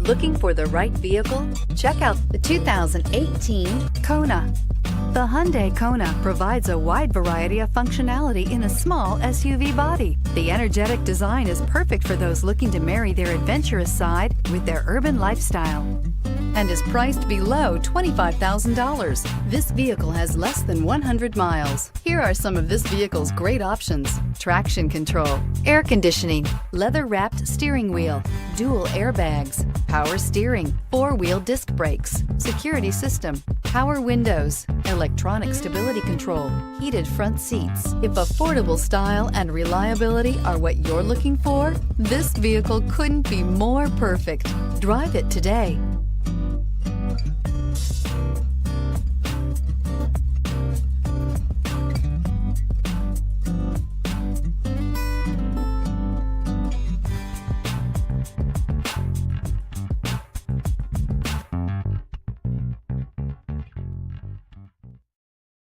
Looking for the right vehicle? Check out the 2018 Kona. The Hyundai Kona provides a wide variety of functionality in a small SUV body. The energetic design is perfect for those looking to marry their adventurous side with their urban lifestyle, and is priced below $25,000. This vehicle has less than 100 miles. Here are some of this vehicle's great options: traction control, air conditioning, leather-wrapped steering wheel, dual airbags, power steering, four-wheel disc brakes, security system, power windows, electronic stability control, heated front seats. If affordable style and reliability are what you're looking for, this vehicle couldn't be more perfect. Drive it today.